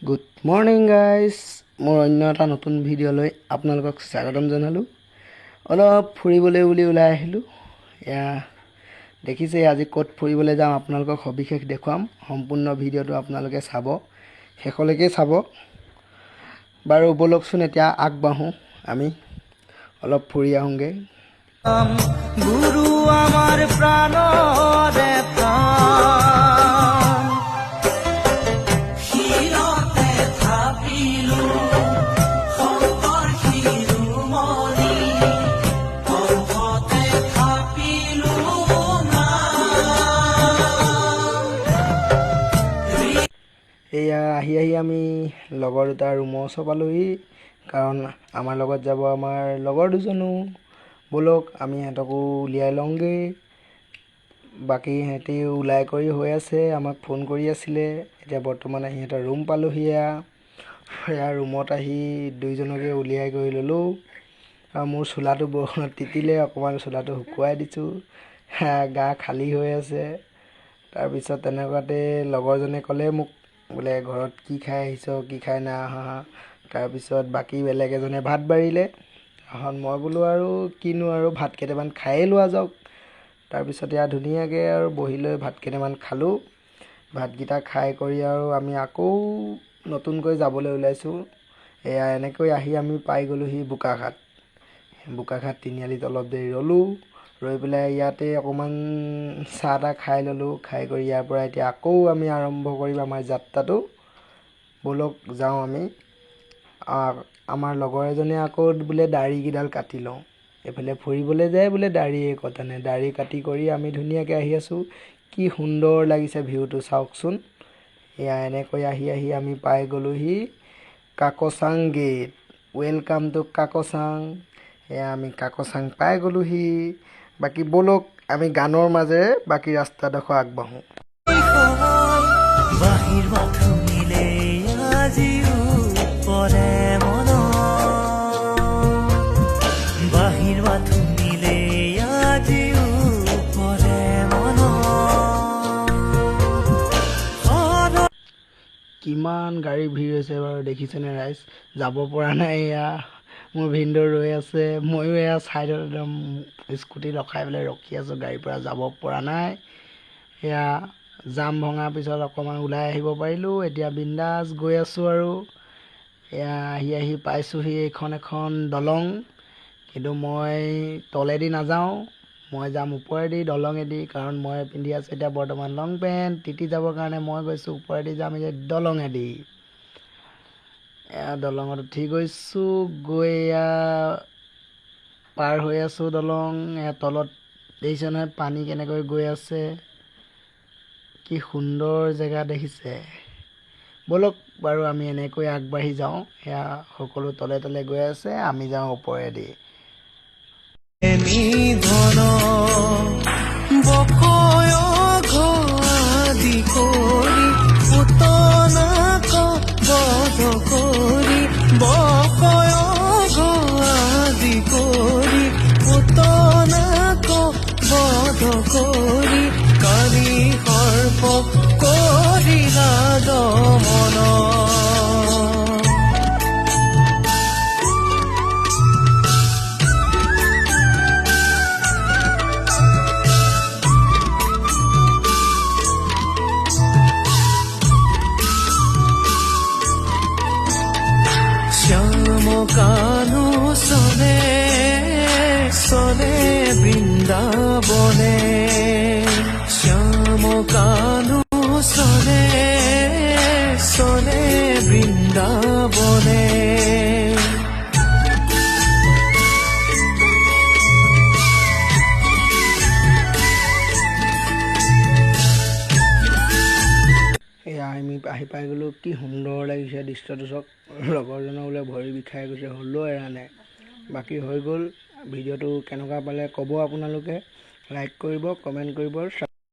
Good morning guys, মোৰ অন্য এটা নতুন ভিডিঅ'লৈ আপোনালোকক স্বাগতম জনালোঁ। অলপ ফুৰিবলৈ বুলি ওলাই আহিলোঁ। এয়া দেখিছে আজি ক'ত ফুৰিবলৈ যাওঁ, আপোনালোকক সবিশেষ দেখুৱাম। সম্পূৰ্ণ ভিডিঅ'টো আপোনালোকে চাব, শেষলৈকে চাব। বাৰু ব'লকচোন এতিয়া আগবাঢ়োঁ, আমি অলপ ফুৰি আহোঁগৈ। গুৰু আমাৰ প্ৰাণৰে এয়া আহি আমি লগৰ দুটাৰ ৰুমৰ ওচৰ পালোহি, কাৰণ আমাৰ লগত যাব আমাৰ লগৰ দুজনো। ব'লক আমি সিহঁতকো উলিয়াই লওঁগৈ। বাকী সিহঁতি ওলাই কৰি হৈ আছে, আমাক ফোন কৰি আছিলে। এতিয়া বৰ্তমান আহি সিহঁতৰ ৰুম পালোহি। এয়া ৰুমত আহি দুইজনকে উলিয়াই কৰি ল'লোঁ। আৰু মোৰ চোলাটো বৰষুণত তিতিলে, অকণমান চোলাটো শুকুৱাই দিছোঁ। গা খালী হৈ আছে। তাৰপিছত তেনেকুৱাতে লগৰজনে ক'লে মোক, বোলে ঘৰত কি খাই আহিছ, কি খাই নাই অহা। তাৰপিছত বাকী বেলেগ এজনে ভাত বাঢ়িলে। মই বোলো আৰু কিনো আৰু ভাত কেইটামান খায়েই লোৱা যাওক। তাৰপিছত এয়া ধুনীয়াকৈ আৰু বহি লৈ ভাত কেইটামান খালোঁ। ভাতকেইটা খাই কৰি আৰু আমি আকৌ নতুনকৈ যাবলৈ ওলাইছোঁ। এয়া এনেকৈ আহি আমি পাই গ'লোহি বোকাখাট তিনিআলিত অলপ দেৰি ৰ'লোঁ। ৰৈ পেলাই ইয়াতে অকণমান চাহ তাহ খাই ল'লোঁ। খাই কৰি ইয়াৰ পৰা এতিয়া আকৌ আমি আৰম্ভ কৰিম আমাৰ যাত্ৰাটো। ব'লক যাওঁ আমি। আমাৰ লগৰ এজনে আকৌ বোলে দাঢ়িকেইডাল কাটি লওঁ। এইফালে ফুৰিবলৈ যায় বোলে দাঢ়িয়ে কটা নাই। দাঢ়ি কাটি কৰি আমি ধুনীয়াকৈ আহি আছোঁ। কি সুন্দৰ লাগিছে ভিউটো চাওকচোন। এয়া এনেকৈ আহি আমি পাই গ'লোহি Kakchang gate. Welcome to Kakchang. এয়া আমি কাকচাং পাই গ'লোহি। বাকী ব'লক আমি গানৰ মাজেৰে বাকী ৰাস্তাডোখৰ আগবাঢ়োঁ। কিমান গাড়ী ভিৰ হৈছে বাৰু দেখিছেনে ৰাইজ? যাব পৰা নাই। এয়া মোৰ ভিনদেউ ৰৈ আছে, ময়ো এয়া ছাইডত একদম স্কুটি ৰখাই পেলাই ৰখি আছোঁ। গাড়ীৰ পৰা যাব পৰা নাই। এয়া জাম ভঙাৰ পিছত অকণমান ওলাই আহিব পাৰিলোঁ। এতিয়া বিন্দাছ গৈ আছোঁ আৰু। এয়া আহি পাইছোঁহি এখন দলং। কিন্তু মই তলেদি নাযাওঁ, মই যাম ওপৰেদি দলঙেদি, কাৰণ মই পিন্ধি আছোঁ এতিয়া বৰ্তমান লং পেণ্ট। তিতি যাবৰ কাৰণে মই গৈছোঁ ওপৰেদি যাম এতিয়া দলঙেদি। এয়া দলঙত উঠি গৈছোঁ, গৈ এয়া পাৰ হৈ আছোঁ দলং। এয়া তলত দেখিছে নহয় পানী কেনেকৈ গৈ আছে, কি সুন্দৰ জেগা দেখিছে। ব'লক বাৰু আমি এনেকৈ আগবাঢ়ি যাওঁ। এয়া সকলো তলে তলে গৈ আছে, আমি যাওঁ ওপৰেদি। কানু চলে চলে বৃন্দাবনে, শ্যাম কানু চলে চলে বৃন্দাবনে। এয়া আমি আহি পাই গ'লোঁ। কি সুন্দৰ লাগিছে দৃশ্যটো চাওক। লগৰজনৰ বোলে ভৰি বিষাই গৈছে, হ'লেও এৰা নাই। বাকী হৈ গ'ল। ভিডিঅ'টো কেনেকুৱা পালে ক'ব আপোনালোকে। লাইক কৰিব, কমেণ্ট কৰিব।